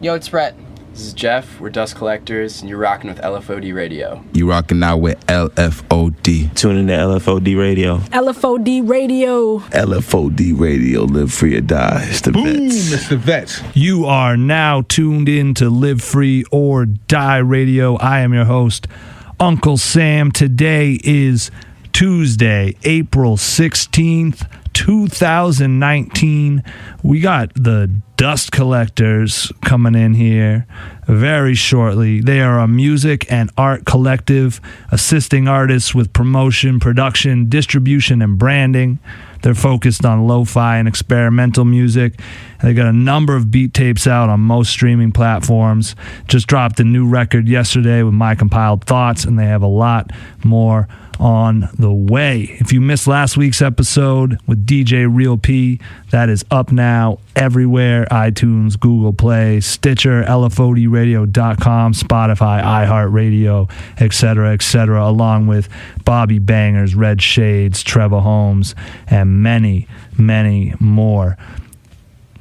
Yo, it's Brett. This is Jeff. We're Dust Collectors, and you're rocking with LFOD Radio. You rocking out with LFOD. Tune in to LFOD Radio. LFOD Radio. LFOD Radio. Live free or die. It's the Boom, vets. it's the vets. You are now tuned in to Live Free or Die Radio. I am your host, Uncle Sam. Today is Tuesday, April 16th, 2019. We got the Dust Collectors coming in here very shortly. They are a music and art collective assisting artists with promotion, production, distribution, and branding. They're focused on lo-fi and experimental music. They got a number of beat tapes out on most streaming platforms. Just dropped a new record yesterday with My Compiled Thoughts, and they have a lot more on the way. If you missed last week's episode with DJ Real P, that is up now everywhere: iTunes, Google Play, Stitcher, LFODradio.com, Spotify, iHeartRadio, etc., along with Bobby Bangers, Red Shades, Trevor Holmes, and many, many more.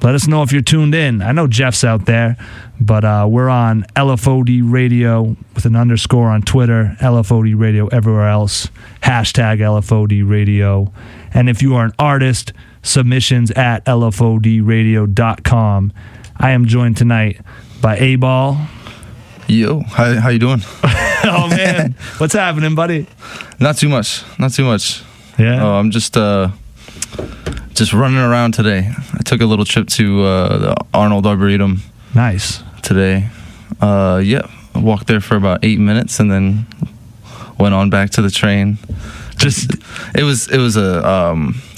Let us know if you're tuned in. I know Jeff's out there, but we're on LFOD Radio with an underscore on Twitter, LFOD Radio everywhere else, hashtag LFOD Radio. And if you are an artist, submissions at LFODradio.com. I am joined tonight by A-Ball. Yo, how you doing? Oh, man. What's happening, buddy? Not too much. Yeah? Oh, I'm just running around today. I took a little trip to the Arnold Arboretum. Nice. Today. I walked there for about 8 minutes and then went on back to the train. It was a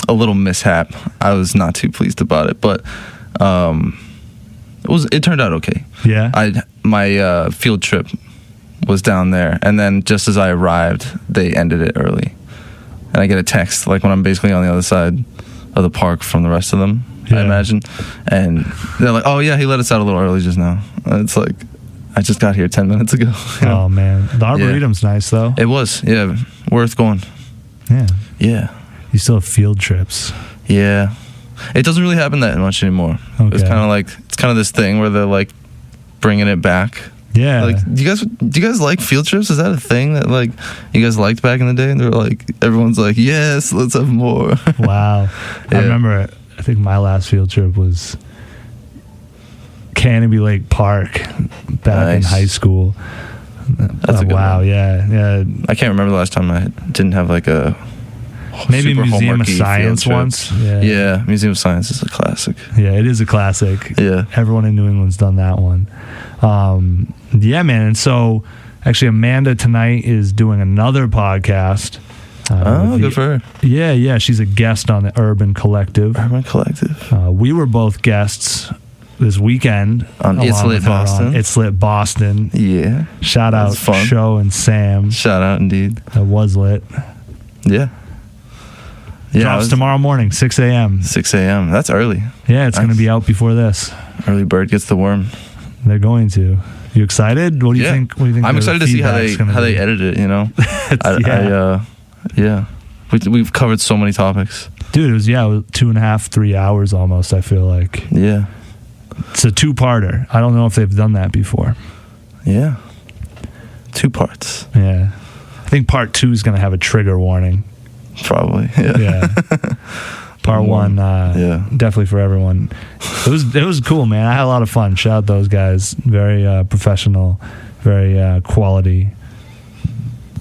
little mishap. I was not too pleased about it, but it turned out okay. Yeah. My field trip was down there, and then just as I arrived, they ended it early. And I get a text like when I'm basically on the other side of the park from the rest of them, I imagine. And they're like, oh yeah, he let us out a little early just now. And it's like, I just got here 10 minutes ago. Oh man, the Arboretum's nice though. It was, yeah, worth going. Yeah. You still have field trips. Yeah. It doesn't really happen that much anymore. Okay. It's kind of this thing where they're like bringing it back. Yeah. Like, do you guys like field trips? Is that a thing that like you guys liked back in the day? And they're like, everyone's like, yes, let's have more. Wow. Yeah. I remember, I think my last field trip was Canopy Lake Park back in high school. That's a good wow. one. Yeah. I can't remember the last time I didn't have like a maybe super Museum of homeworky Science field trip. once. Yeah, Museum of Science is a classic. Yeah, it is a classic. Yeah. Everyone in New England's done that one. Yeah, man. And so actually Amanda tonight is doing another podcast. Good for her. Yeah. She's a guest on the Urban Collective. We were both guests this weekend on It's Lit Boston. It's Lit Boston. Yeah. Shout out Show and Sam. Shout out indeed. That was lit. Yeah. Drops tomorrow morning, 6 a.m. 6 a.m. That's early. Yeah, it's going to be out before this. Early bird gets the worm. They're going to. You excited? What do you think? I'm excited to see how they edit it. You know. We've covered so many topics. Dude, it was 2.5, 3 hours almost. I feel like. Yeah. It's a two-parter. I don't know if they've done that before. Yeah. 2 parts. Yeah. I think part 2 is going to have a trigger warning. Probably. Yeah. Part 1, definitely for everyone. It was cool, man. I had a lot of fun. Shout out those guys. Very professional, very quality.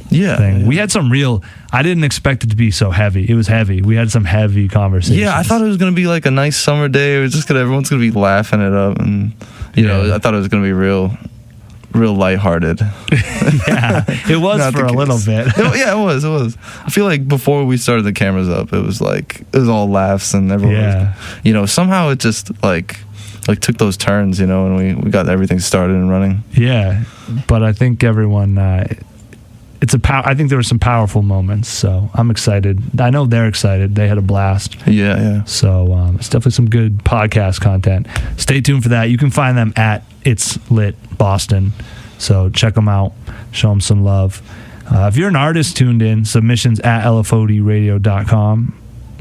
Thing. We had some real. I didn't expect it to be so heavy. It was heavy. We had some heavy conversations. Yeah, I thought it was gonna be like a nice summer day. It was just everyone's gonna be laughing it up, and you know, I thought it was gonna be real lighthearted. Yeah, it was for a little bit. Yeah, it was. I feel like before we started the cameras up, it was all laughs and everyone. Yeah. Was, somehow it just like took those turns, and we got everything started and running. Yeah, but I think everyone. I think there were some powerful moments, so I'm excited. I know they're excited. They had a blast. Yeah. So it's definitely some good podcast content. Stay tuned for that. You can find them at It's Lit Boston. So check them out. Show them some love. If you're an artist tuned in, submissions at LFODradio.com.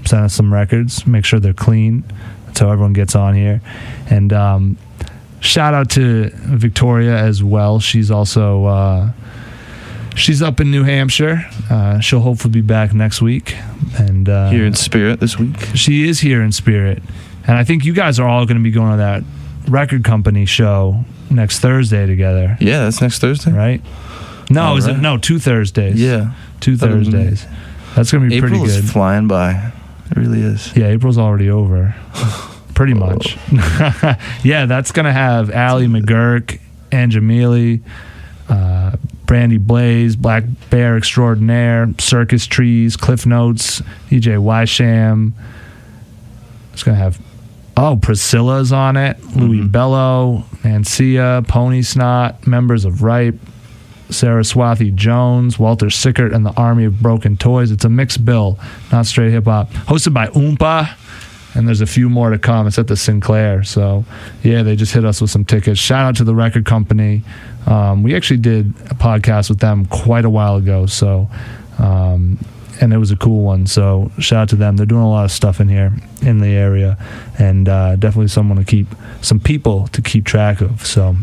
Send us some records. Make sure they're clean. That's how everyone gets on here. And shout out to Victoria as well. She's also she's up in New Hampshire. She'll hopefully be back next week. And Here in spirit this week. she is here in spirit. And I think you guys are all going to be going to that record company show next Thursday together. Yeah, that's next Thursday. Right? No, All is it? right. No, 2 Thursdays. Yeah. 2 Thursdays. That's going to be April pretty good. is flying by. It really is. Yeah, April's already over. Pretty much. Yeah, that's going to have Allie McGurk, Anjamili, Brandy Blaze, Black Bear Extraordinaire, Circus Trees, Cliff Notes, EJ Wysham. It's going to have, Priscilla's on it, Louis Bello, Mancia, Pony Snot, members of Ripe, Sarah Swathi Jones, Walter Sickert, and the Army of Broken Toys. It's a mixed bill, not straight hip-hop. Hosted by Oompa, and there's a few more to come. It's at the Sinclair. So, yeah, they just hit us with some tickets. Shout out to the record company. We actually did a podcast with them quite a while ago, so and it was a cool one. So shout out to them. They're doing a lot of stuff in here in the area, and definitely some people to keep track of. So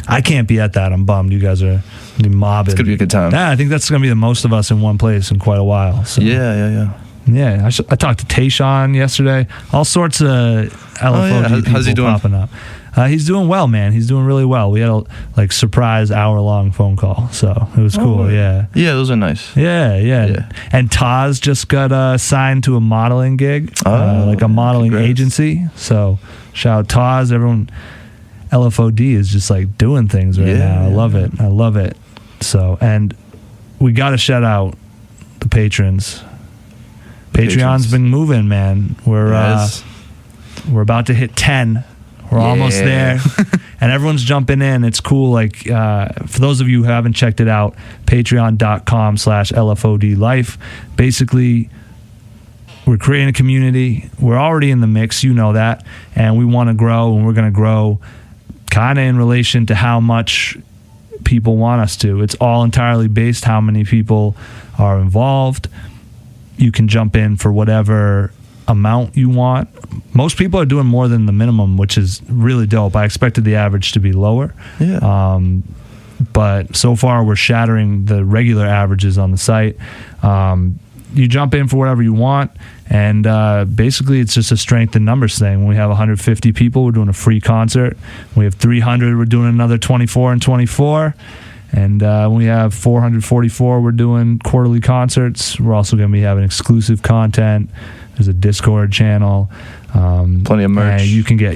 I can't be at that. I'm bummed. You guys are gonna be mobbing. It's going to be a good time. Yeah, I think that's going to be the most of us in one place in quite a while. So. Yeah. Yeah, I talked to Tayshawn yesterday. All sorts of LFOD people How's he doing? popping up. He's doing well, man. He's doing really well. We had a surprise hour-long phone call, so it was cool. Yeah. Yeah, those are nice. Yeah. And Taz just got signed to a modeling gig, like a modeling congrats. agency. So shout out Taz. Everyone, LFOD is just like doing things right now. I love it. So, and we got to shout out the patrons. Patreon's been moving, man. We're about to hit 10. We're almost there, and everyone's jumping in. It's cool. Like for those of you who haven't checked it out, patreon.com/LFOD life. Basically, we're creating a community. We're already in the mix, you know that, and we want to grow, and we're going to grow kind of in relation to how much people want us to. It's all entirely based how many people are involved. You can jump in for whatever amount you want. Most people are doing more than the minimum, which is really dope. I expected the average to be lower. Yeah. But so far we're shattering the regular averages on the site. You jump in for whatever you want, and basically it's just a strength in numbers thing. When we have 150 people, we're doing a free concert. When we have 300, we're doing another 24 and 24. And when we have 444, we're doing quarterly concerts. We're also going to be having exclusive content. There's a Discord channel. Plenty of merch. You can get,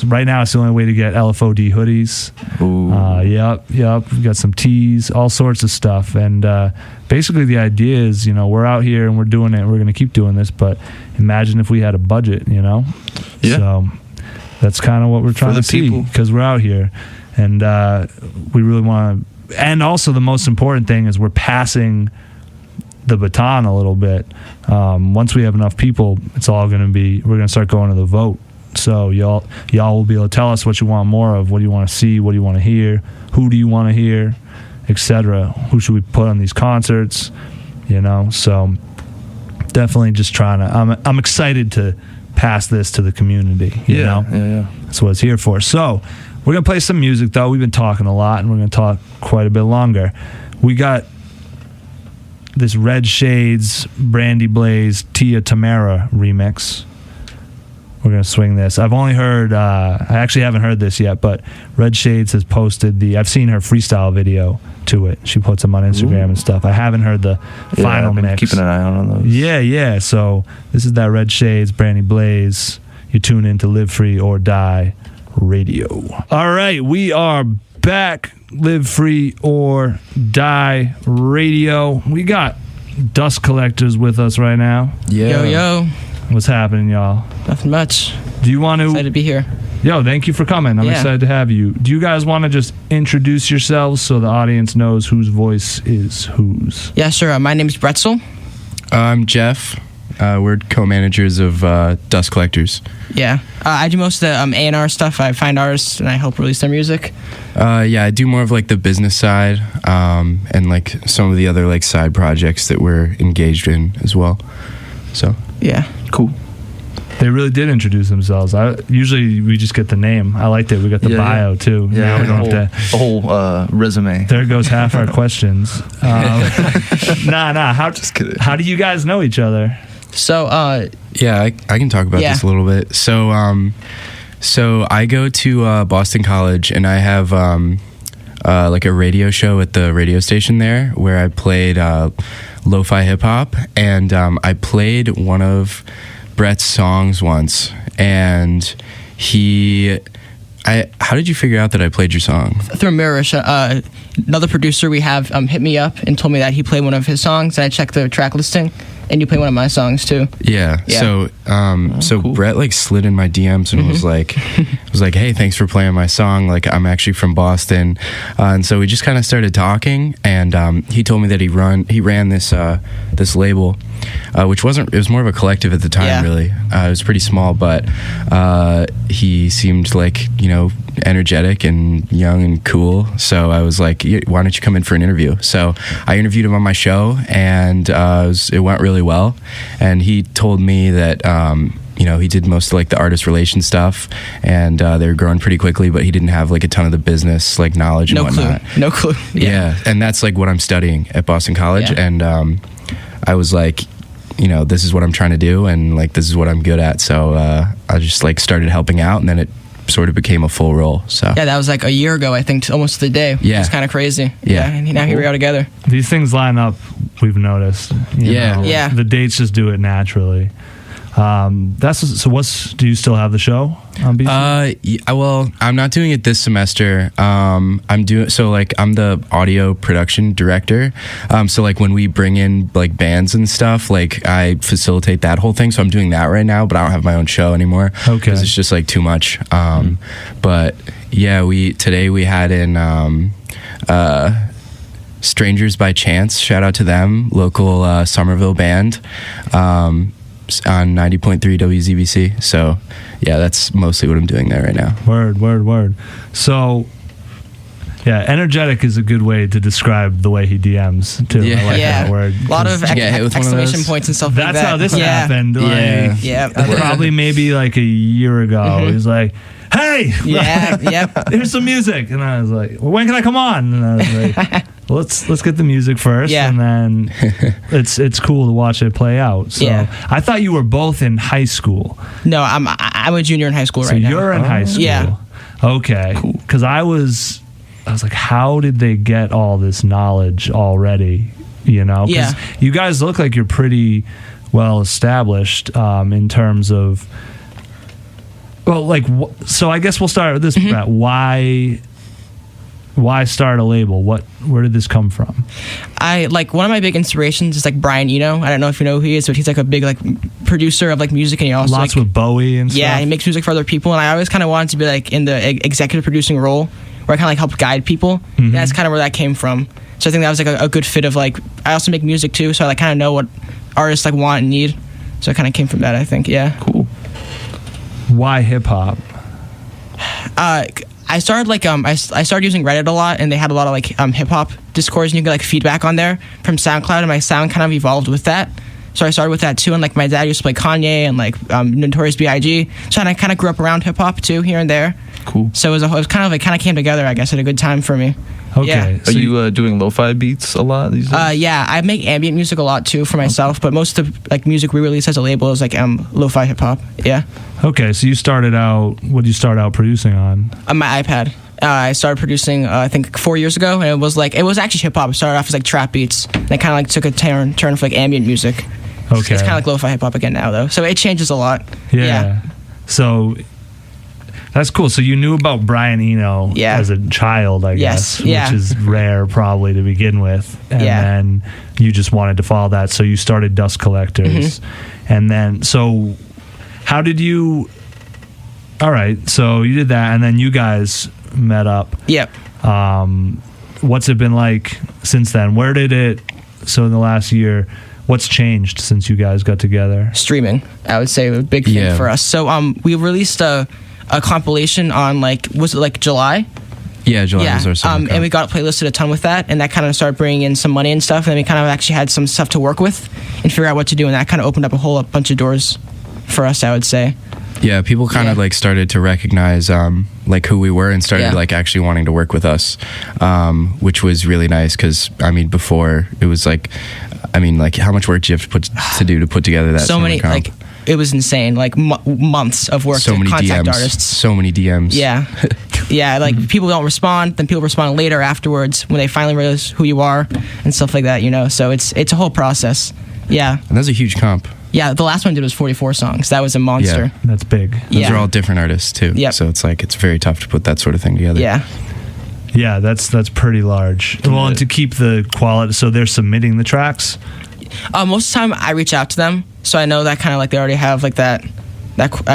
right now it's the only way to get LFOD hoodies. Ooh. Yep. We've got some tees, all sorts of stuff. And basically the idea is, we're out here and we're doing it. We're going to keep doing this. But imagine if we had a budget, Yeah. So that's kind of what we're trying to see, because we're out here. And we really want to, and also the most important thing is we're passing the baton a little bit. Once we have enough people, it's all going to be, we're going to start going to the vote. So y'all will be able to tell us what you want more of, what do you want to see, what do you want to hear, who do you want to hear, etc. Who should we put on these concerts, So definitely just trying to, I'm excited to pass this to the community, you know? Yeah. That's what it's here for. So we're going to play some music, though. We've been talking a lot, and we're going to talk quite a bit longer. We got this Red Shades, Brandy Blaze, Tia Tamara remix. We're going to swing this. I've only heard, I actually haven't heard this yet, but Red Shades has posted I've seen her freestyle video to it. She puts them on Instagram and stuff. I haven't heard the final I've been mix. keeping an eye on those. Yeah. So this is that Red Shades, Brandy Blaze. You tune in to Live Free or Die Radio. All right, we are back. Live Free or Die Radio. We got Dust Collectors with us right now. Yeah. Yo. What's happening, y'all? Nothing much. Do you want to... Excited to be here. Yo, thank you for coming. I'm excited to have you. Do you guys want to just introduce yourselves so the audience knows whose voice is whose? Yeah, sure. My name is Bretsil. I'm Jeff. We're co-managers of Dust Collectors. Yeah. I do most of the A&R stuff. I find artists and I help release their music. I do more of like the business side and like some of the other like side projects that we're engaged in as well. So yeah. Cool. They really did introduce themselves. Usually we just get the name. I liked it. We got the bio too. Yeah, now we don't have to. The whole resume. There goes half our questions. Nah. How do you guys know each other? So, Yeah, I can talk about this a little bit. So, so I go to Boston College, and I have like a radio show at the radio station there, where I played lo-fi hip hop, and I played one of Brett's songs once, and how did you figure out that I played your song? through Mirish, another producer we have hit me up and told me that he played one of his songs, and I checked the track listing, and you played one of my songs too. Yeah. So cool. Brett like slid in my DMs and was like, hey, thanks for playing my song. Like, I'm actually from Boston, and so we just kind of started talking, and he told me that he ran this this label, which it was more of a collective at the time. Really, it was pretty small, but he seemed like, energetic and young and cool. So I was like, why don't you come in for an interview? So I interviewed him on my show, and it went really well. And he told me that he did most of like the artist relation stuff, and they were growing pretty quickly, but he didn't have like a ton of the business like knowledge and whatnot. No clue. Yeah, and that's like what I'm studying at Boston College, and I was like, this is what I'm trying to do, and like this is what I'm good at. So I just like started helping out, and then it sort of became a full role. So yeah, that was like a year ago, I think, almost to the day. Yeah, it's kind of crazy. Yeah, and now here we are together. These things line up. We've noticed. You know, Yeah. The dates just do it naturally. Do you still have the show on BC? Well, I'm not doing it this semester. I'm the audio production director. So like when we bring in like bands and stuff, like I facilitate that whole thing. So I'm doing that right now, but I don't have my own show anymore. Okay. Because it's just like too much. But yeah, today we had in Strangers by Chance. Shout out to them, local Somerville band. On 90.3 WZBC. So yeah, that's mostly what I'm doing there right now. Word. So yeah, energetic is a good way to describe the way he DMs too. I like that word. A lot of Did you get hit with one of exclamation those? points and stuff like that. That's how this happened. Yeah. Probably maybe like a year ago. He was like, hey, Yep. here's some music. And I was like, well, when can I come on? And I was like, let's get the music first, and then it's cool to watch it play out. So I thought you were both in high school. No, I'm a junior in high school right now. So you're in high school. Yeah. Okay. Because I was like, how did they get all this knowledge already? Because you guys look like you're pretty well established in terms of. Well, like, so I guess we'll start with this, Brett. Why start a label? Where did this come from? One of my big inspirations is like Brian Eno. I don't know if you know who he is, but he's like a big like producer of like music, and he also lots with Bowie and stuff. Yeah, he makes music for other people, and I always kind of wanted to be like in the executive producing role, where I kind of like help guide people. And that's kind of where that came from. So I think that was like a good fit of like, I also make music too, so I like kind of know what artists like want and need. So it kind of came from that, I think. Yeah. Cool. Why hip hop? I started I started using Reddit a lot, and they had a lot of like hip hop discourse, and you get like feedback on there from SoundCloud, and my sound kind of evolved with that. So I started with that too, and like my dad used to play Kanye and like Notorious B.I.G. So I kind of grew up around hip hop too, here and there. Cool. So it was kind of came together, I guess, at a good time for me. Okay. Yeah. Are you doing lo-fi beats a lot these days? Yeah, I make ambient music a lot too for myself, but most of the like music we release as a label is like lo-fi hip hop. Yeah. Okay, so you started out. What did you start out producing on? On my iPad. I started producing I think 4 years ago, and it was actually hip hop. It started off as like trap beats, and it kind of like took a turn for like ambient music. Okay. It's kind of like lo-fi hip hop again now though, so it changes a lot. Yeah. So that's cool. So you knew about Brian Eno as a child, I guess, which is rare probably to begin with. And then you just wanted to follow that. So you started Dust Collectors. And then, so how did you, all right, so you did that, and then you guys met up. Yep. What's it been like since then? So in the last year, what's changed since you guys got together? Streaming, I would say, a big thing for us. So we released a compilation on was it like July? Yeah, July was our summer. And we got playlisted a ton with that, and that kind of started bringing in some money and stuff, and then we kind of actually had some stuff to work with and figure out what to do, and that kind of opened up a whole bunch of doors. for us, I would say. Yeah, people kind of like started to recognize like who we were and started like actually wanting to work with us, which was really nice because I mean before it was like, I mean like how much work do you have to put together that so many comp? like it was insane, like months of work so to many contact DMs, artists. so many DMs. Yeah, like people don't respond, then people respond later afterwards when they finally realize who you are and stuff like that, you know. So it's a whole process. Yeah. And that's a huge comp. Yeah, the last one I did was 44 songs. That was a monster. Yeah. That's big. Those are all different artists too. Yep. So it's like it's very tough to put that sort of thing together. Yeah, that's pretty large. Well, and to keep the quality, so they're submitting the tracks. Most of the time, I reach out to them, so I know that kind of like they already have like that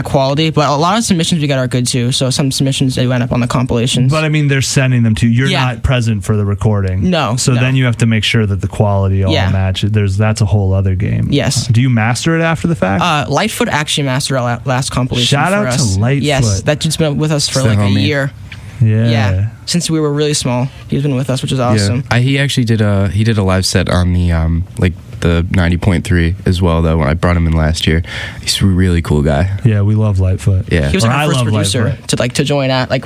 quality. But a lot of submissions we get are good too. So some submissions they end up on the compilations. But I mean, they're sending them to you. You're not present for the recording. No. So then you have to make sure that the quality all matches. That's a whole other game. Yes. Do you master it after the fact? Lightfoot actually mastered our last compilation. Shout out to Lightfoot. Yes, that dude's been with us for like a year. Yeah. Since we were really small, he's been with us, which is awesome. Yeah. He actually did a live set on the like the 90.3 as well though when I brought him in last year. He's a really cool guy. Yeah, we love Lightfoot. Yeah. He was like our first producer to join at like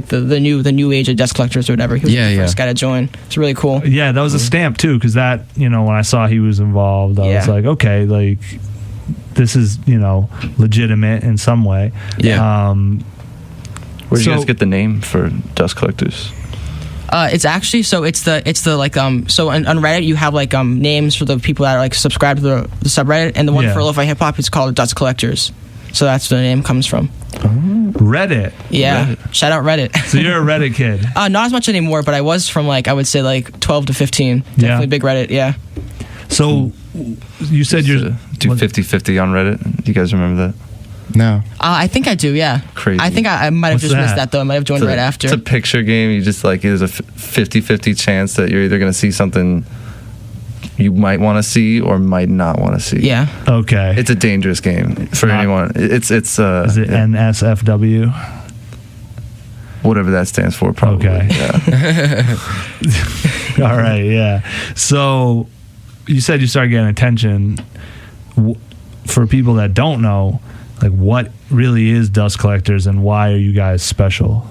the new age of Dust Collectors or whatever. He was the first guy to join. It's really cool. Yeah, that was a stamp too, because that, you know, when I saw he was involved, I was like, okay, like this is, you know, legitimate in some way. Yeah. Where did you guys get the name for Dust Collectors? It's actually it's the like so on Reddit you have like names for the people that are like subscribed to the subreddit, and the one for lo-fi hip hop is called Dust Collectors. So that's where the name comes from. Reddit. Yeah. Reddit. Shout out Reddit. So you're a Reddit kid. Not as much anymore, but I was from like I would say like 12 to 15. Definitely big Reddit. Yeah. So you said you're do 50-50 on Reddit. Do you guys remember that? No. I think I do, yeah. Crazy. I think I might have just missed that, though. I might have joined right after. It's a picture game. You just, like, there's a 50-50 chance that you're either going to see something you might want to see or might not want to see. Yeah. Okay. It's a dangerous game for anyone. It's is it NSFW? Whatever that stands for, probably. Okay. Yeah. All right, yeah. So you said you started getting attention. For people that don't know, like what really is Dust Collectors and why are you guys special?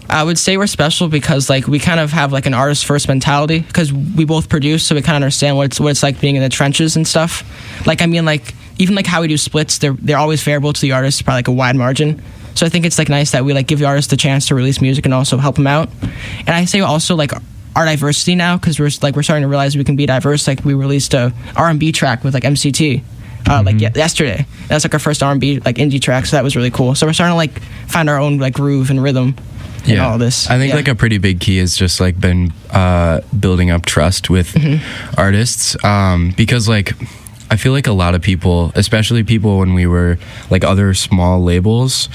I would say we're special because like we kind of have like an artist first mentality because we both produce, so we kind of understand what it's like being in the trenches and stuff. Like I mean, like even like how we do splits, they're always favorable to the artist by like a wide margin. So I think it's like nice that we like give the artist the chance to release music and also help them out. And I say also like our diversity now because we're starting to realize we can be diverse. Like we released a R&B track with like MCT. Like yesterday. That was like our first R&B like indie track, so that was really cool. So we're starting to like find our own like groove and rhythm in all this. I think like a pretty big key has just like been building up trust with artists because like I feel like a lot of people, especially people when we were like other small labels,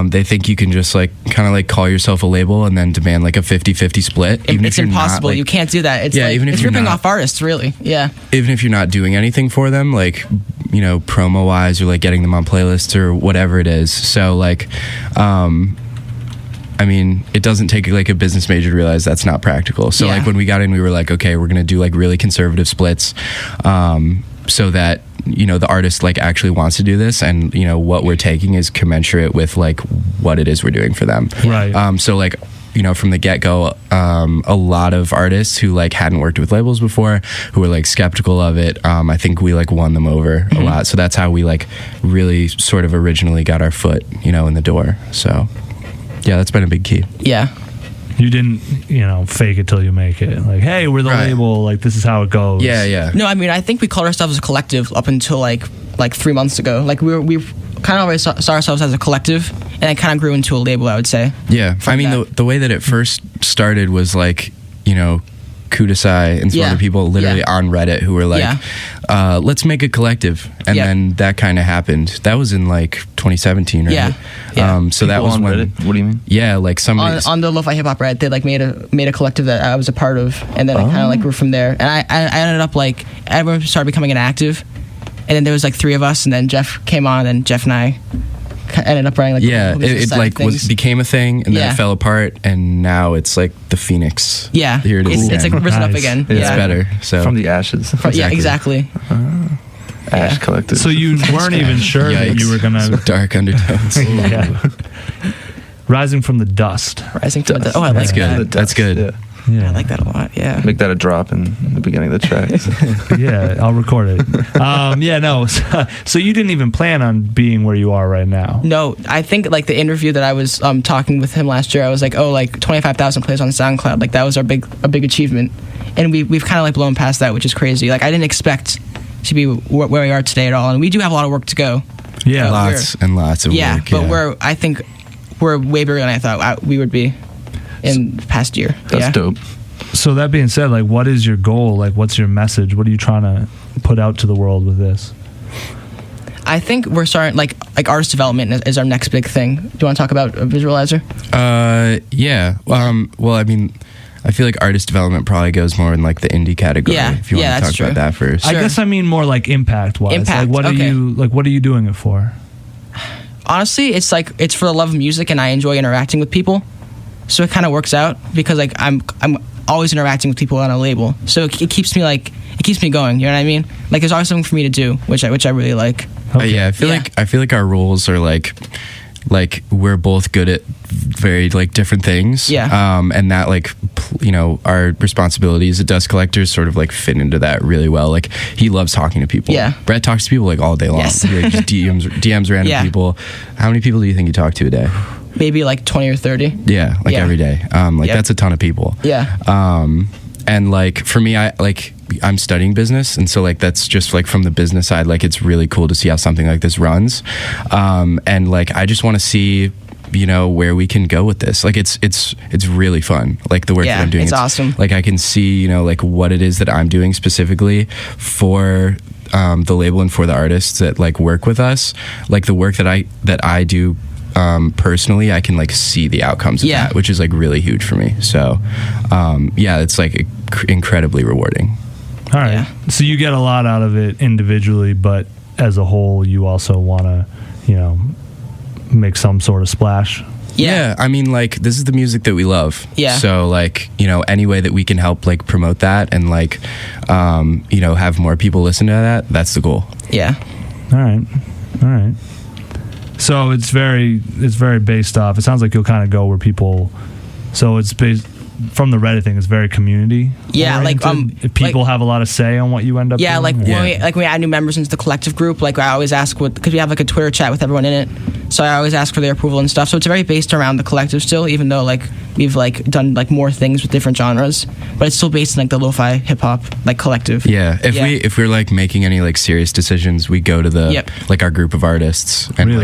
they think you can just like kind of like call yourself a label and then demand like a 50-50 split. It's impossible. You can't do that. It's like, it's ripping off artists, really. Yeah. Even if you're not doing anything for them, like, you know, promo wise or like getting them on playlists or whatever it is. So like, I mean, it doesn't take like a business major to realize that's not practical. So like when we got in, we were like, okay, we're going to do like really conservative splits. So that, you know, the artist like actually wants to do this and, you know, what we're taking is commensurate with like what it is we're doing for them. Right. So like, you know, from the get-go, a lot of artists who like hadn't worked with labels before, who were like skeptical of it, I think we like won them over a lot. So that's how we like really sort of originally got our foot, you know, in the door. So yeah, that's been a big key. Yeah. You didn't, you know, fake it till you make it. Like, hey, we're the label. Like, this is how it goes. Yeah. No, I mean, I think we called ourselves a collective up until like 3 months ago. Like we kind of always saw ourselves as a collective, and it kind of grew into a label, I would say. Yeah, I mean, the way that it first started was like, you know, Kudasai and some other people literally on Reddit who were like, let's make a collective. And then that kind of happened. That was in like 2017, right? Yeah. So that was on when... Reddit? What do you mean? Yeah, like somebody... On the Lo-Fi Hip Hop Reddit, they like made a collective that I was a part of, and then it kind of like grew from there. And I ended up like, everyone started becoming inactive, and then there was like 3 of us, and then Jeff came on, and Jeff and I ended up writing like it like became a thing, and then it fell apart, and now it's like the phoenix. Yeah, here it is. It's like risen up again. It's better. So from the ashes. Yeah, exactly. Ash Collective. So you weren't even sure that you were gonna Some dark undertones. yeah. Rising from the dust. Rising from the. Oh, I like That's that. good. That's good. Yeah. Yeah, I like that a lot. Yeah. Make that a drop in the beginning of the track. yeah, I'll record it. Yeah, no. So you didn't even plan on being where you are right now. No, I think like the interview that I was talking with him last year, I was like, oh, like 25,000 plays on SoundCloud. Like that was a big achievement, and we've kind of like blown past that, which is crazy. Like I didn't expect to be where we are today at all, and we do have a lot of work to go. Yeah, Lots and lots of Yeah, work. but I think we're way bigger than I thought we would be in the past year. That's dope. So that being said, like, what is your goal? Like, what's your message? What are you trying to put out to the world with this? I think we're starting like artist development is our next big thing. Do you want to talk about a visualizer? Yeah. Well, I mean, I feel like artist development probably goes more in like the indie category. Yeah, if you want to that's talk true. about that first. I guess I mean more like impact wise. Impact, Like, what are you doing it for? Honestly, it's like it's for the love of music, and I enjoy interacting with people. So it kind of works out because like I'm always interacting with people on a label, so it keeps me going. You know what I mean? Like there's always something for me to do, which I really like. Yeah, I feel like our roles are like we're both good at very like different things. Yeah. And that like our responsibilities as dust collectors sort of like fit into that really well. Like he loves talking to people. Yeah. Brett talks to people like all day long. Yes. He like just DMs random Yeah. people. How many people do you think you talk to a day? Maybe like 20 or 30. Yeah, like Yeah. every day. Like Yep. that's a ton of people. Yeah. And like for me, I'm studying business, and so like that's just like from the business side, like it's really cool to see how something like this runs. And like I just want to see where we can go with this. Like it's really fun, like the work that I'm doing. It's awesome. Like I can see like what it is that I'm doing specifically for the label and for the artists that like work with us. Like the work that I do personally, I can like see the outcomes of that, which is like really huge for me. So it's like incredibly rewarding. All right. Yeah. So you get a lot out of it individually, but as a whole, you also want to, make some sort of splash. Yeah, I mean, like, this is the music that we love. Yeah. So, like, any way that we can help, like, promote that and, like, have more people listen to that, that's the goal. Yeah. All right. So it's very based off. It sounds like you'll kind of go where people. So it's based from the Reddit thing. It's very community. Yeah, oriented. If people have a lot of say on what you end up. Yeah, doing, when we add new members into the collective group, like I always ask because we have like a Twitter chat with everyone in it. So I always ask for their approval and stuff. So it's very based around the collective still, even though like we've like done like more things with different genres, but it's still based in like the lo-fi hip hop like collective. Yeah, if we're like making any like serious decisions, we go to the like our group of artists and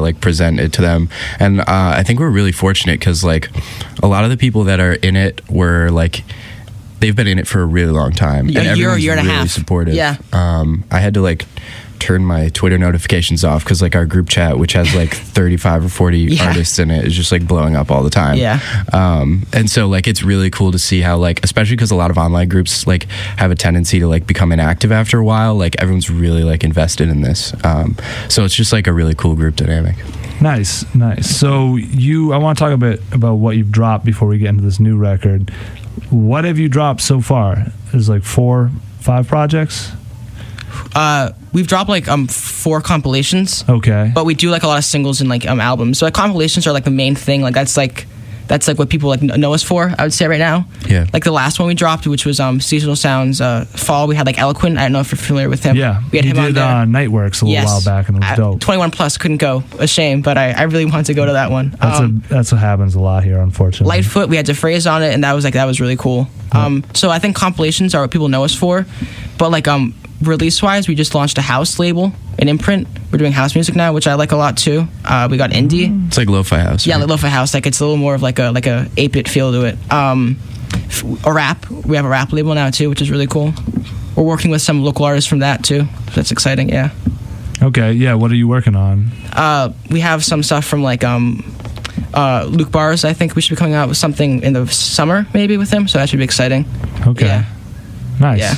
like present it to them. And I think we're really fortunate because like a lot of the people that are in it were like they've been in it for a really long time, and everyone's year and a really half. supportive. Yeah. I had to like turn my Twitter notifications off because like our group chat, which has like 35 or 40 artists in it, is just like blowing up all the time. Yeah. And so like it's really cool to see how like, especially because a lot of online groups like have a tendency to like become inactive after a while. Like everyone's really like invested in this. So it's just like a really cool group dynamic. Nice. So I want to talk a bit about what you've dropped before we get into this new record. What have you dropped so far? There's like 4-5 projects. We've dropped like 4 compilations. Okay. But we do like a lot of singles and like albums. So like compilations are like the main thing. Like that's like what people like know us for, I would say right now. Yeah. Like the last one we dropped, which was Seasonal Sounds Fall, we had like Eloquent. I don't know if you're familiar with him. Yeah. We had him on there. Nightworks a little while back and it was dope. 21 Plus couldn't go. A shame, but I really wanted to go to that one. That's what happens a lot here, unfortunately. Lightfoot, we had DePhrase on it, and that was really cool. So I think compilations are what people know us for, but like release-wise, we just launched a house label, an imprint. We're doing house music now, which I like a lot too. We got indie. It's like lo-fi house. Yeah, right? like lo-fi house. Like it's a little more of like a 8-bit feel to it. A rap. We have a rap label now too, which is really cool. We're working with some local artists from that too. So that's exciting. Yeah. Okay. Yeah. What are you working on? We have some stuff from like Luke Bars. I think we should be coming out with something in the summer maybe with him. So that should be exciting. Okay. Yeah. Nice. Yeah.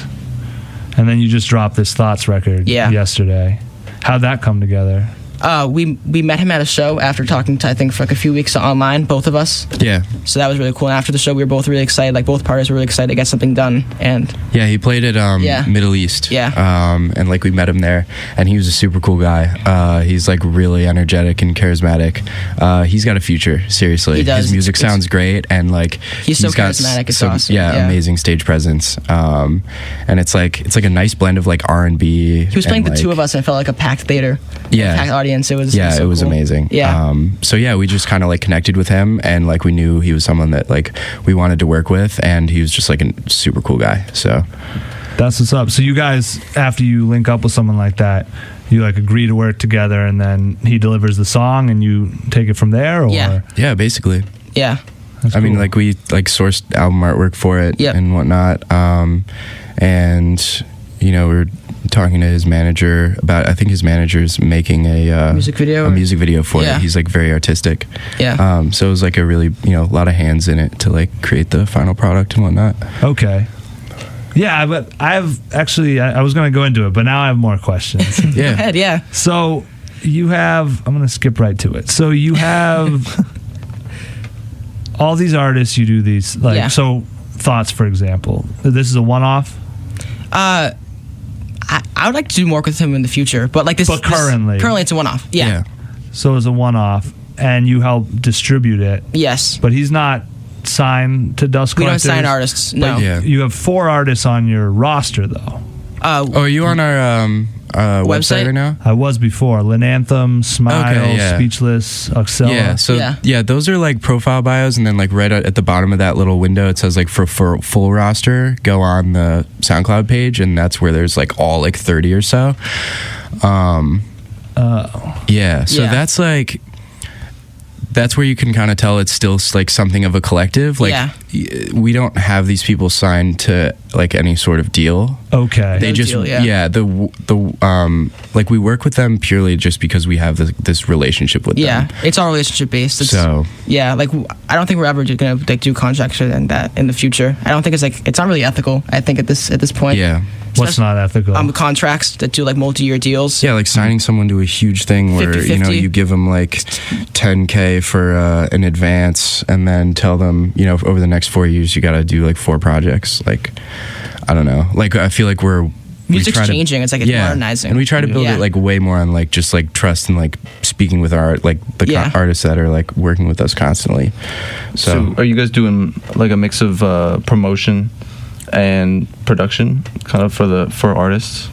And then you just dropped this Thoughts record yesterday. How'd that come together? We met him at a show after talking to, I think, for like a few weeks online, both of us. Yeah. So that was really cool. And after the show, we were both really excited. Like, both parties were really excited to get something done. And Yeah, he played at Yeah. Middle East. Yeah. And like we met him there, and he was a super cool guy. He's like really energetic and charismatic. He's got a future, seriously. He does. His music sounds great, and like He's so got charismatic, it's some, awesome. yeah, amazing stage presence. And it's like a nice blend of like R&B. he was playing the two of us, and it felt like a packed theater. Yeah. A packed audience. It was Yeah, so it was cool. amazing. Yeah. So yeah, we just kind of like connected with him, and like we knew he was someone that like we wanted to work with, and he was just like a super cool guy. So That's what's up. So you guys, after you link up with someone like that, you like agree to work together, and then he delivers the song, and you take it from there, or yeah, basically. Yeah. That's I mean, cool. like we like sourced album artwork for it Yep. and whatnot. And you know, we were talking to his manager about. I think his manager's making a Music video? a music video for Yeah. it. He's like very artistic. Yeah. So it was like a really, you know, a lot of hands in it to like create the final product and whatnot. Okay. Yeah, but I've actually, I was going to go into it, but now I have more questions. Go Yeah. ahead, yeah. So you have, I'm going to skip right to it. So you have all these artists, you do these, like, Yeah. so Thoughts, for example. This is a one-off? I would like to do more with him in the future, but like this. But currently. currently it's a one-off. Yeah. So it's a one-off, and you help distribute it. Yes. But he's not signed to Dust We don't Collectors. sign artists. No. Yeah. You have 4 artists on your roster, though. Oh, are you on our website right now? I was before. Linanthem, Smile, Okay, yeah. Speechless, Oxella. Yeah, so Yeah. those are like profile bios, and then like right at the bottom of that little window, it says like for full roster, go on the SoundCloud page, and that's where there's like all like 30 or so. Yeah, so Yeah. that's where you can kind of tell it's still like something of a collective. Like Yeah. we don't have these people signed to like any sort of deal. Okay. They No just deal, yeah. like we work with them purely just because we have this relationship with Yeah. them. It's all relationship based. It's, So yeah, like I don't think we're ever gonna like do contracts or that in the future. I don't think it's not really ethical. I think at this point. yeah. What's not ethical? Contracts that do like multi-year deals. Yeah, like signing someone to a huge thing where 50-50. you give them like $10K for an advance, and then tell them over the next 4 years you got to do like 4 projects. Like I don't know. Like I feel like Music's try to- changing. It's like it's modernizing, and we try to build Yeah. it like way more on like just like trust and like speaking with our like the Yeah. artists that are like working with us constantly. So are you guys doing like a mix of promotion and production kind of for artists?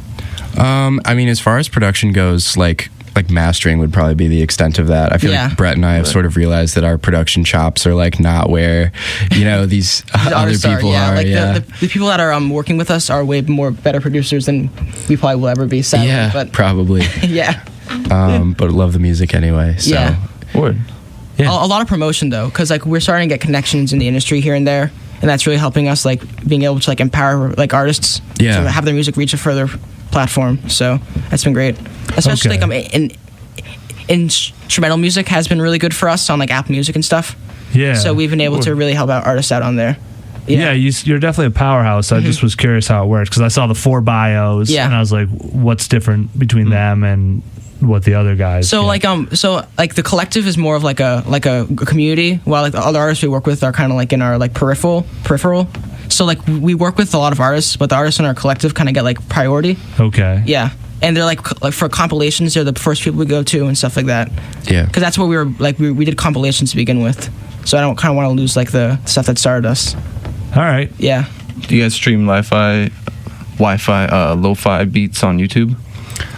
I mean, as far as production goes, like mastering would probably be the extent of that. I feel Yeah. like Brett and I have sort of realized that our production chops are like not where these The other artists people are. Like yeah. the people that are working with us are way more better producers than we probably will ever be. Sadly. Yeah, But probably. yeah. But love the music anyway. So. Yeah. Word. Yeah. A lot of promotion though, because like we're starting to get connections in the industry here and there, and that's really helping us like being able to like empower like artists Yeah. to have their music reach a further platform. So that's been great, especially Okay. like instrumental music has been really good for us on like Apple Music and stuff. yeah. So we've been able to really help out artists out on there. Yeah, you're definitely a powerhouse. I just was curious how it works because I saw the 4 bios, Yeah. and I was like, "What's different between them and what the other guys?" So get? like the collective is more of like a community, while like the other artists we work with are kind of like in our like peripheral. So like we work with a lot of artists, but the artists in our collective kind of get like priority. Okay. Yeah, and they're like for compilations, they're the first people we go to and stuff like that. Yeah. Because that's what we were like. We did compilations to begin with, so I don't kind of want to lose like the stuff that started us. All right. Yeah. Do you guys stream Wi-Fi, lo-fi beats on YouTube?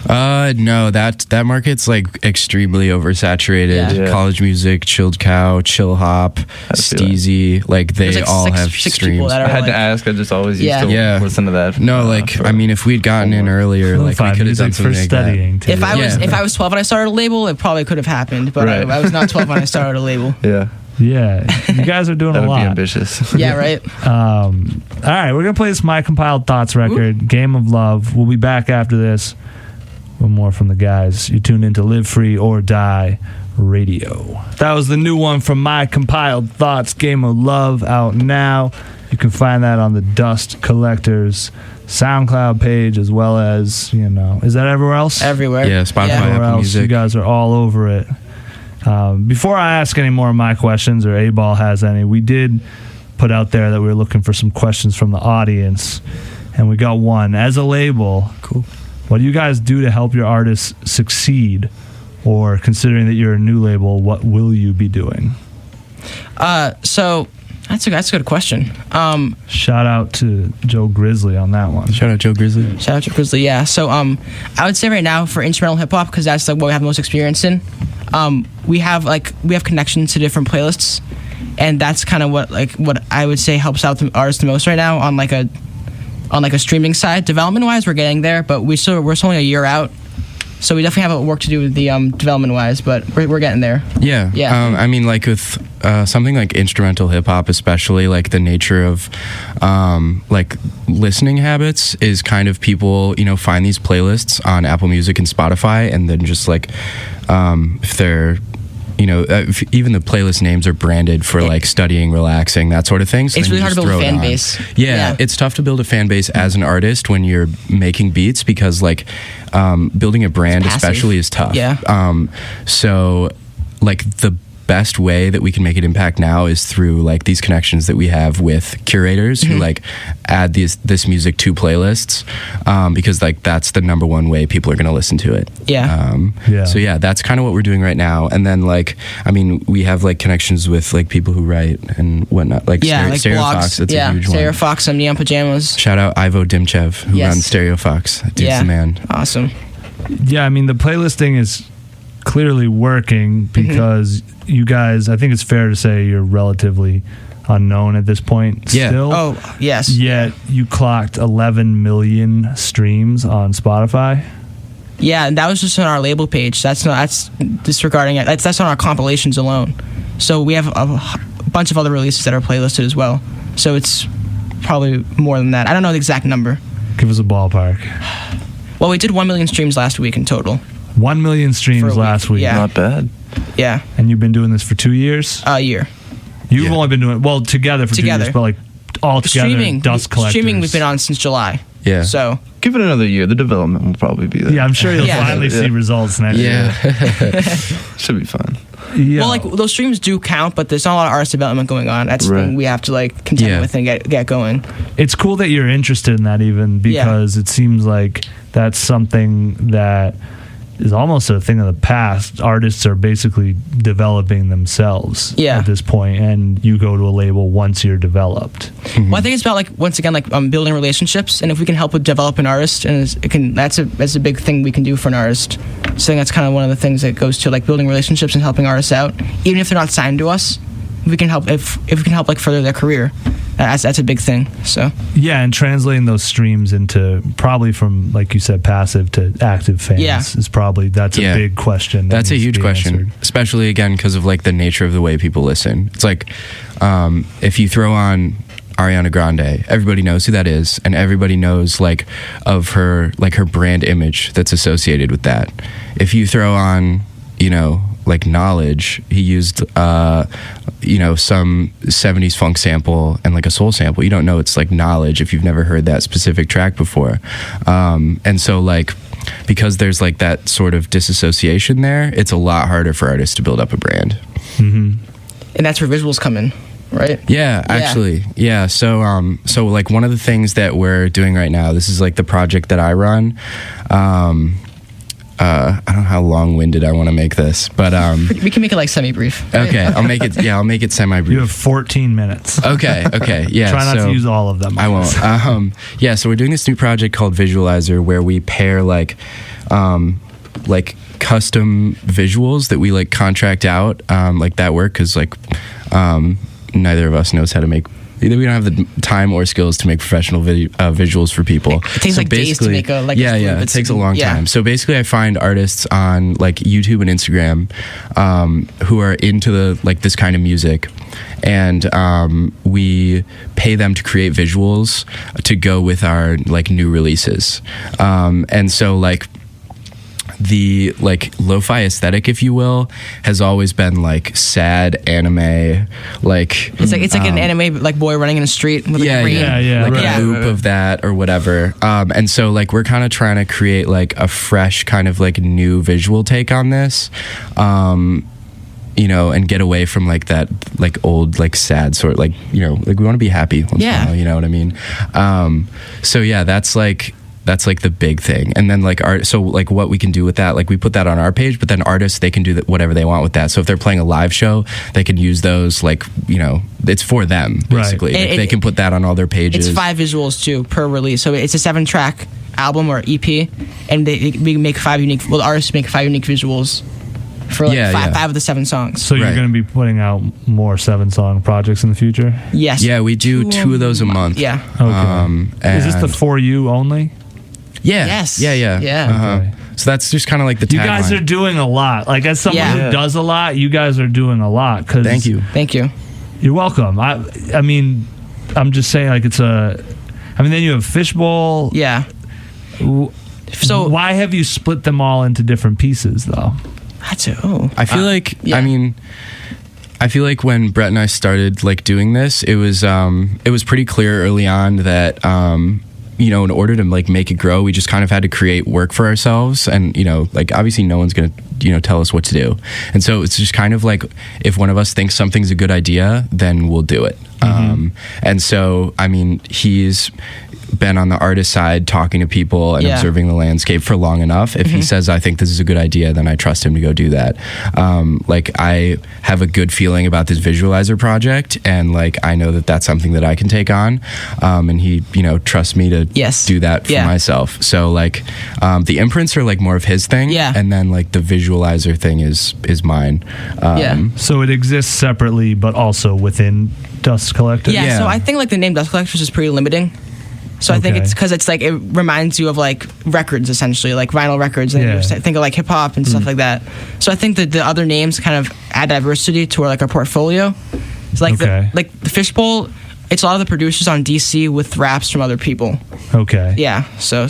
No, that market's like extremely oversaturated. Yeah. College music, Chilled Cow, Chill Hop, I see that. Steezy, like they There's, like, all six have people streams. that are I had like, to ask. I just always used Yeah. to Yeah. listen to that. No, like I mean, if we'd gotten in earlier, like we Lo-fi could have done music for something like that. studying. too. If Yeah. I was 12 and I started a label, it probably could have happened. But Right. I was not 12 when I started a label. Yeah, Yeah, you guys are doing that a would be lot. Yeah, ambitious. right. All right, we're gonna play this My Compiled Thoughts record, Game of Love. We'll be back after this with more from the guys. You tuned into Live Free or Die Radio. That was the new one from My Compiled Thoughts, Game of Love, out now. You can find that on the Dust Collectors SoundCloud page, as well as, is that everywhere else? Everywhere. Yeah, Spotify, Everywhere Apple else, Music. you guys are all over it. Before I ask any more of my questions, or A-Ball has any, we did put out there that we were looking for some questions from the audience, and we got one. As a label, Cool. what do you guys do to help your artists succeed? Or considering that you're a new label, what will you be doing? So that's a good question. Shout out to Joe Grizzly on that one. Shout out Joe Grizzly. Shout out to Grizzly. Yeah. So I would say right now for instrumental hip hop, because that's like what we have the most experience in. We have connections to different playlists, and that's kind of what I would say helps out the artists the most right now on like a streaming side. Development wise, we're getting there, but we're still only a year out. So we definitely have work to do with the development-wise, but we're getting there. Yeah. Yeah. I mean, like with something like instrumental hip-hop, especially, like the nature of like listening habits is kind of people, find these playlists on Apple Music and Spotify, and then just like if they're if even the playlist names are branded for like studying, relaxing, that sort of thing. So it's really hard to build a fan base. Yeah, it's tough to build a fan base as an artist when you're making beats, because like building a brand especially is tough. Yeah. So like the best way that we can make an impact now is through like these connections that we have with curators who like add this music to playlists, because like that's the number one way people are going to listen to it. So yeah, that's kind of what we're doing right now. And then like, I mean, we have like connections with like people who write and whatnot, like Stereo blogs. Fox. That's a huge Stereo one. Fox and Neon Pajamas. Shout out Ivo Dimchev, who runs Stereo Fox. That dude's the man. Awesome. Yeah, I mean, the playlisting is clearly working because you guys, I think it's fair to say you're relatively unknown at this point still. Oh, yes. Yet you clocked 11 million streams on Spotify. Yeah, and that was just on our label page. That's disregarding it. That's on our compilations alone. So we have a bunch of other releases that are playlisted as well. So it's probably more than that. I don't know the exact number. Give us a ballpark. Well, we did 1 million streams last week in total. 1 million streams last week. Yeah. Not bad. Yeah. And you've been doing this for 2 years? A year. You've only been doing it, together for 2 years, but like all together, Dust Collectors. Streaming we've been on since July. Yeah. So Give it another year. The development will probably be there. yeah, I'm sure you'll finally see results next year. Should be fun. Yeah. well, like those streams do count, but there's not a lot of artist development going on. That's the thing we have to like contend with and get going. It's cool that you're interested in that, even because it seems like that's something that is almost a thing of the past. Artists are basically developing themselves at this point, and you go to a label once you're developed. Well, I think it's about like once again like building relationships, and if we can help with develop an artist, and that's a big thing we can do for an artist. So I think that's kind of one of the things that goes to like building relationships and helping artists out, even if they're not signed to us. We can help if we can help like further their career. That's a big thing. So yeah, and translating those streams into probably from, like you said, passive to active fans is probably that's a big question. That's a huge question, especially again because of like the nature of the way people listen. It's like if you throw on Ariana Grande, everybody knows who that is, and everybody knows like of her brand image that's associated with that. If you throw on, like Knowledge, he used some 70s funk sample and like a soul sample. You don't know it's like Knowledge if you've never heard that specific track before. And so like because there's like that sort of disassociation there, it's a lot harder for artists to build up a brand. And that's where visuals come in, right? Yeah, actually. Yeah. So like one of the things that we're doing right now, this is like the project that I run. I don't know how long-winded I want to make this, but we can make it like semi-brief. Okay, I'll make it semi-brief. You have 14 minutes. Okay, yeah. Try not to use all of them. I won't. So we're doing this new project called Visualizer, where we pair like custom visuals that we like contract out, like that work, because like neither of us knows how to make. Either we don't have the time or skills to make professional visuals for people. It takes like days to make a it takes a long time. So basically, I find artists on like YouTube and Instagram who are into this kind of music, and we pay them to create visuals to go with our like new releases. And so like the like lo-fi aesthetic, if you will, has always been like sad anime, like It's like an anime like boy running in a street with like a green. like right. a loop of that or whatever. And so like we're kind of trying to create like a fresh kind of like new visual take on this. You know, and get away from like that like old like sad sort, like, you know, like we want to be happy once in a while, you know what I mean? So yeah, that's like the big thing. And then like art, so like what we can do with that, like we put that on our page, but then artists, they can do whatever they want with that. So if they're playing a live show, they can use those, like, you know, it's for them basically. Right. Like, they can put that on all their pages. It's 5 visuals too per release, so it's a 7-track album or EP, and we make 5 unique. Well, the artists make 5 unique visuals for like five of the 7 songs. So you're going to be putting out more 7-song projects in the future? Yes. Yeah, we do 2 of those a month. Yeah. Okay. Is this the For You only? Yeah. Yes. Yeah. Yeah. Okay. So that's just kind of like the You tagline. guys are doing a lot. Like, as someone Yeah. who does a lot, you guys are doing a lot. Cause Thank you. Thank you. You're welcome. I mean, I'm just saying, like, then you have Fishbowl. Yeah. So Why have you split them all into different pieces, though? that's I feel like yeah. I mean, I feel like when Brett and I started like doing this, it was pretty clear early on that you know, in order to like make it grow, we just kind of had to create work for ourselves, and you know, like obviously no one's gonna, you know, tell us what to do, and so it's just kind of like if one of us thinks something's a good idea, then we'll do it. And so I mean, he's been on the artist side talking to people and observing the landscape for long enough. If he says, I think this is a good idea, then I trust him to go do that. Like I have a good feeling about this visualizer project, and like I know that that's something that I can take on, and he, you know, trusts me to do that for myself. So like the imprints are like more of his thing, and then like the visualizer thing is mine. So it exists separately but also within Dust Collectors? Yeah, so I think like the name Dust Collectors is pretty limiting. So I think it's because it's like it reminds you of like records, essentially, like vinyl records, and you think of like hip hop and stuff like that. So I think that the other names kind of add diversity to our portfolio. It's like the Fishbowl. It's a lot of the producers on DC with raps from other people. Okay. Yeah. So.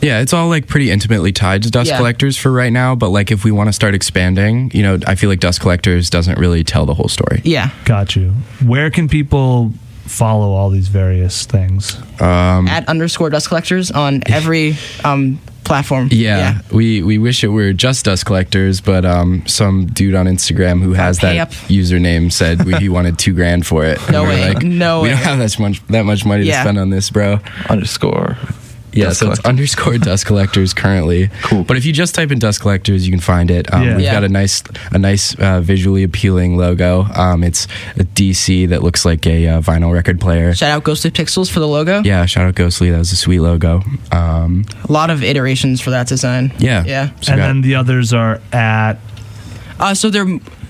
Yeah, it's all like pretty intimately tied to Dust Collectors for right now, but like if we want to start expanding, you know, I feel like Dust Collectors doesn't really tell the whole story. Yeah. Got you. Where can people follow all these various things? At _Dust Collectors on every platform. Yeah. We wish it were just Dust Collectors, but some dude on Instagram who has that username said he wanted $2,000 for it. No way. Like, no we way. don't have that much money to spend on this, bro. _ Yeah, so it's _Dust Collectors currently. Cool. But if you just type in Dust Collectors, you can find it. We've got a nice visually appealing logo. It's a DC that looks like a vinyl record player. Shout out Ghostly Pixels for the logo. Yeah, shout out Ghostly. That was a sweet logo. A lot of iterations for that design. Yeah. So and then the others are at...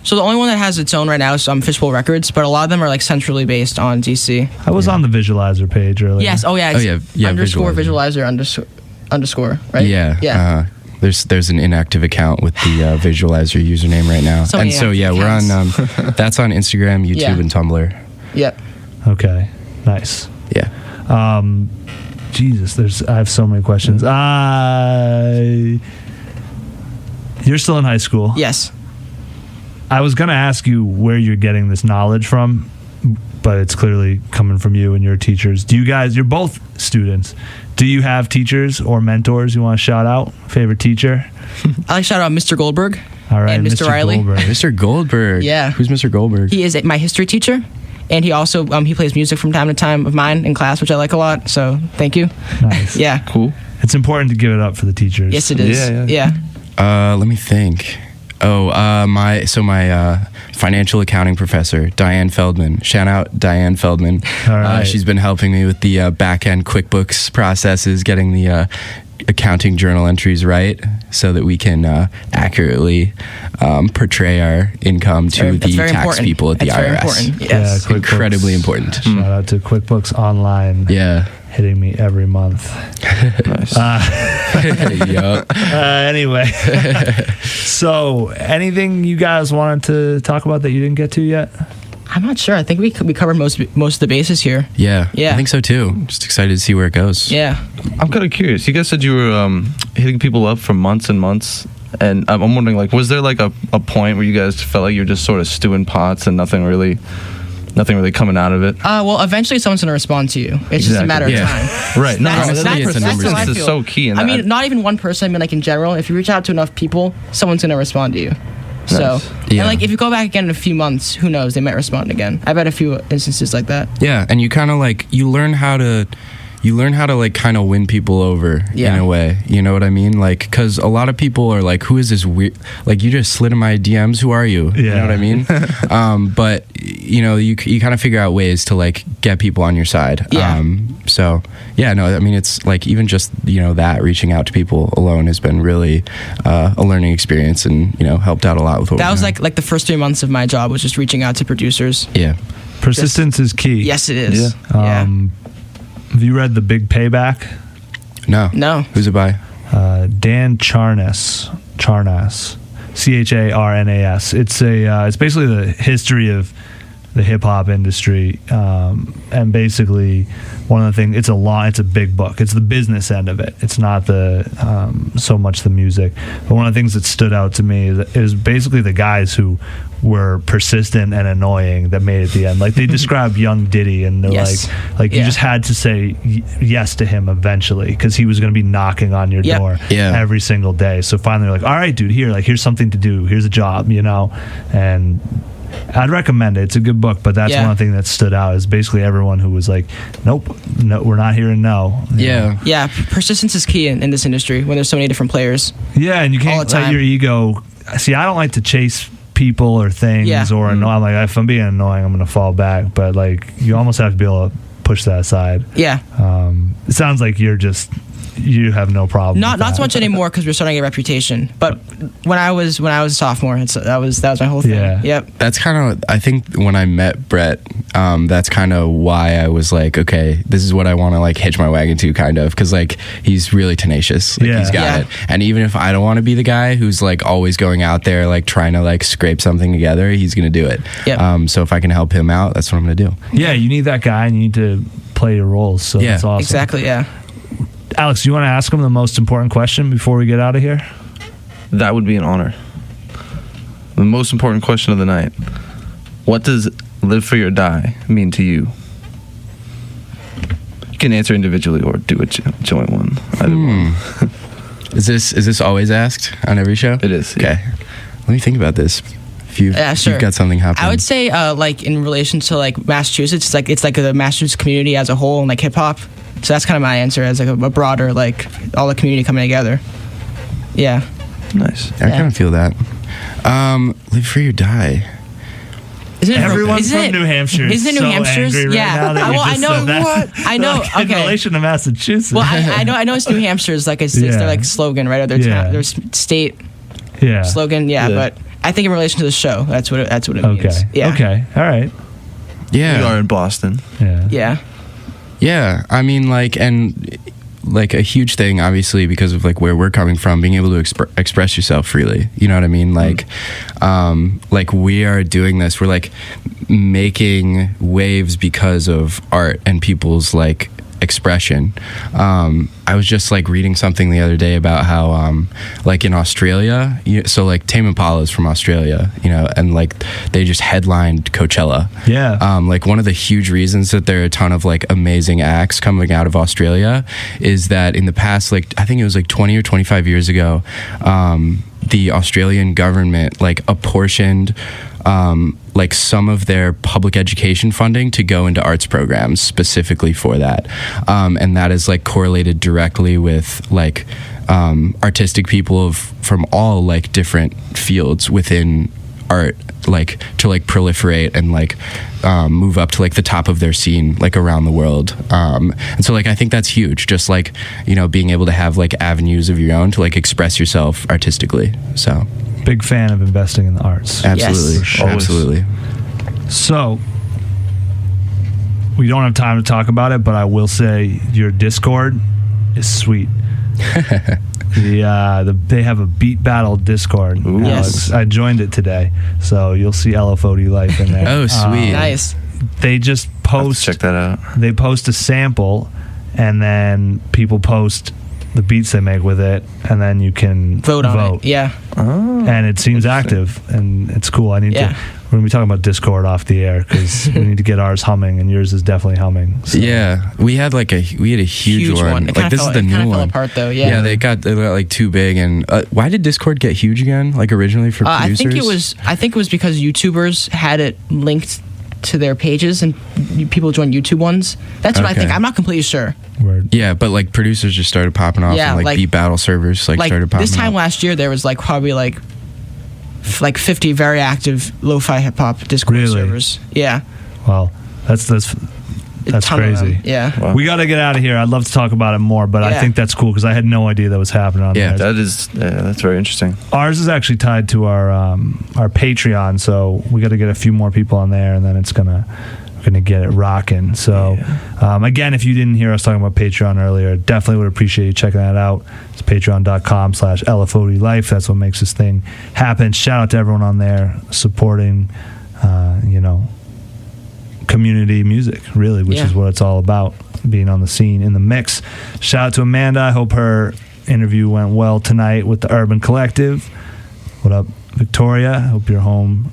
So the only one that has its own right now is Fishbowl Records, but a lot of them are like centrally based on DC. I was on the visualizer page earlier. Yes. Oh yeah. _visualizer_, right? Yeah. There's an inactive account with the visualizer username right now, and so we're on. That's on Instagram, YouTube, and Tumblr. Yep. Okay. Nice. Yeah. Jesus, I have so many questions. You're still in high school. Yes. I was going to ask you where you're getting this knowledge from, but it's clearly coming from you and your teachers. You're both students. Do you have teachers or mentors you want to shout out? Favorite teacher? I like to shout out Mr. Goldberg. All right, and Mr. Riley. Goldberg. Mr. Goldberg. Yeah. Who's Mr. Goldberg? He is my history teacher, and he also he plays music from time to time of mine in class, which I like a lot. So thank you. Nice. Yeah. Cool. It's important to give it up for the teachers. Yes, it is. Yeah. Let me think. My financial accounting professor, Diane Feldman. Shout out Diane Feldman. All right. She's been helping me with the back-end QuickBooks processes, getting the accounting journal entries right so that we can accurately portray our income to the tax people at the IRS. Very important. Yes. Yeah, incredibly important. Shout out to QuickBooks Online. Yeah. Hitting me every month. Nice. Anyway, so anything you guys wanted to talk about that you didn't get to yet? I'm not sure. I think we covered most of the bases here. Yeah, Yeah. I think so too. Just excited to see where it goes. Yeah. I'm kind of curious. You guys said you were hitting people up for months and months, and I'm wondering, like, was there like a point where you guys felt like you're just sort of stewing pots and nothing really coming out of it? Well, eventually someone's gonna respond to you. It's just a Exactly. matter of Yeah. time. Right. No, That's- honestly, that it's a numbers persistence game. is so key in that. I mean, not even one person. I mean, like in general, if you reach out to enough people, someone's gonna respond to you. So, Nice. Yeah. and like if you go back again in a few months, who knows? They might respond again. I've had a few instances like that. Yeah, and you kind of like you learn how to like kind of win people over Yeah. in a way. You know what I mean? Like, because a lot of people are like, "Who is this weird? Like, you just slid in my DMs. Who are you?" You know what I mean? But you know, you kind of figure out ways to like get people on your side. Yeah. So yeah, no, I mean, it's like even just that reaching out to people alone has been really a learning experience, and helped out a lot with what That we're was doing. like the first 3 months of my job was just reaching out to producers. Yeah. Persistence is key. Yes, it is. Yeah. Have you read The Big Payback? No. Who's it by? Dan Charnas, Charnas. It's it's basically the history of the hip hop industry, and basically one of the things. It's a big book. It's the business end of it. It's not the so much the music. But one of the things that stood out to me is basically the guys who were persistent and annoying that made it the end. Like they described Young Diddy, and they're Yes. like you Yeah. just had to say yes to him eventually because he was going to be knocking on your Yep. door Yeah. every single day. So finally, they're like, all right, dude, here's something to do. Here's a job, and I'd recommend it. It's a good book, but that's Yeah. one thing that stood out is basically everyone who was like, nope, no, we're not hearing no. Yeah. Yeah, persistence is key in this industry when there's so many different players. Yeah, and you All can't the let time. your ego. See, I don't like to chase people or things Yeah. or annoy. I'm like, if I'm being annoying, I'm going to fall back. But like, you almost have to be able to push that aside. Yeah. It sounds like you have no problem. Not with so that. much anymore because we're starting to get a reputation. But when I was a sophomore, that was my whole thing. Yeah. Yep. That's kind of, I think when I met Brett, that's kind of why I was like, okay, this is what I want to like hitch my wagon to, kind of, because like he's really tenacious. Like, Yeah. he's got Yeah. it. And even if I don't want to be the guy who's like always going out there like trying to like scrape something together, he's gonna do it. Yep. So if I can help him out, that's what I'm gonna do. Yeah, you need that guy and you need to play your roles. So Yeah. that's awesome. Exactly. Yeah. Alex, you want to ask him the most important question before we get out of here? That would be an honor. The most important question of the night. What does live free or die mean to you? You can answer individually or do a joint one. Either one. Is this always asked on every show? It is, yeah. Okay. Let me think about this. If you've got something happening. I would say like in relation to like Massachusetts, it's like the Massachusetts community as a whole and like hip hop. So that's kind of my answer as like a broader like all the community coming together. Yeah. Nice. I kind of feel that. Live free or die. Isn't it Everyone isn't from it- New Hampshire is Isn't it so New Hampshire's? angry right Yeah. now that you Well, I just know. said that. I know. Like, in Okay. relation to Massachusetts. Well, I know it's New Hampshire's like it's Yeah. their like slogan, right? Or their Yeah. their state yeah. slogan. Yeah, Yeah. but I think in relation to the show, that's what it means. Okay. Yeah. Okay. All right. Yeah. We are in Boston. Yeah. Yeah. Yeah, I mean, like, and like a huge thing, obviously, because of like where we're coming from, being able to express yourself freely. You know what I mean? Like, like we are doing this. We're like making waves because of art and people's like expression. I was just like reading something the other day about how like in Australia, so like Tame Impala is from Australia, and like they just headlined Coachella. Yeah. Like one of the huge reasons that there are a ton of like amazing acts coming out of Australia is that in the past, like I think it was like 20 or 25 years ago, the Australian government like apportioned like some of their public education funding to go into arts programs specifically for that, and that is like correlated directly with like artistic people from all like different fields within art, like to like proliferate and like move up to like the top of their scene like around the world, and so like I think that's huge, just like being able to have like avenues of your own to like express yourself artistically. So Big fan of investing in the arts. absolutely. Yes. Sure. Absolutely. So, we don't have time to talk about it, but I will say your Discord is sweet. They have a beat battle Discord. Ooh. Yes. I joined it today, so you'll see LFOD Life in there. Oh, sweet. Nice. They just I'll have to post. check that out. They post a sample, and then people post the beats they make with it, and then you can Vote on it. Yeah. And it seems active, and it's cool. We're going to be talking about Discord off the air because we need to get ours humming, and yours is definitely humming. So. Yeah, we had a huge one. It Like, this is the new fell one. apart though. Yeah. Yeah, they got like too big. And why did Discord get huge again? Like originally for producers? I think it was because YouTubers had it linked to their pages and people joined YouTube ones. That's what I think. I'm not completely sure. Word. Yeah, but like producers just started popping off, Yeah, and like beat battle servers started popping this time up. last year, there was like probably like 50 very active lo-fi hip hop Discord Really? servers. Yeah. Well, that's ton of crazy. them. Yeah. Wow. We got to get out of here. I'd love to talk about it more, but I Yeah. think that's cool because I had no idea that was happening on Yeah, there. That's very interesting. Ours is actually tied to our Patreon, so we got to get a few more people on there, and then we're gonna get it rocking. So again, if you didn't hear us talking about Patreon earlier, definitely would appreciate you checking that out. It's patreon.com/LFOD Life. That's what makes this thing happen. Shout out to everyone on there supporting community music, really, which is what it's all about, being on the scene, in the mix. Shout out to Amanda. I hope her interview went well tonight with the Urban Collective. What up, Victoria? I hope you're home,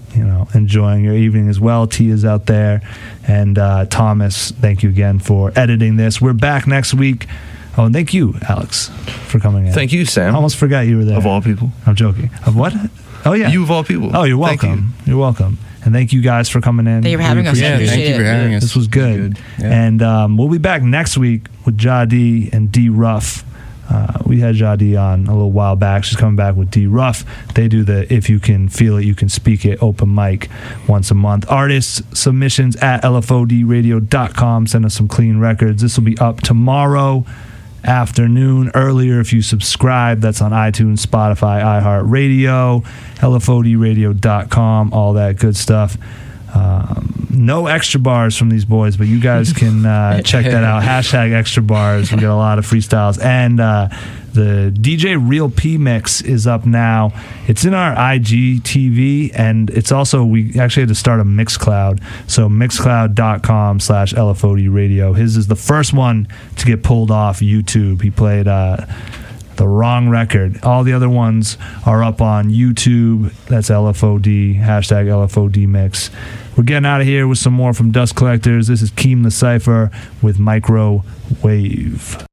enjoying your evening as well. Tia's out there. And Thomas, thank you again for editing this. We're back next week. Oh, and thank you, Alex, for coming in. Thank you, Sam. I almost forgot you were there. Of all people. I'm joking. Of what? Oh, yeah. You of all people. Oh, you're welcome. Thank you. You're welcome. And thank you guys for coming in. Thank you for having us. Yeah, Appreciate thank you for it. having us. This was good. Yeah. And we'll be back next week with Ja D and D Ruff. We had Ja D on a little while back. She's coming back with D Ruff. They do the If You Can Feel It, You Can Speak It open mic once a month. Artists submissions at LFODradio.com. Send us some clean records. This will be up tomorrow afternoon, earlier if you subscribe. That's on iTunes, Spotify, iHeartRadio, LFODradio.com, all that good stuff. No extra bars from these boys, but you guys can check that out. Hashtag extra bars. We got a lot of freestyles. And the DJ Real P mix is up now. It's in our IGTV, and it's also, we actually had to start a Mixcloud. So mixcloud.com/LFOD Radio. His is the first one to get pulled off YouTube. He played the wrong record. All the other ones are up on YouTube. That's LFOD, hashtag LFOD mix. We're getting out of here with some more from Dust Collectors. This is Keem the Cypher with Microwave.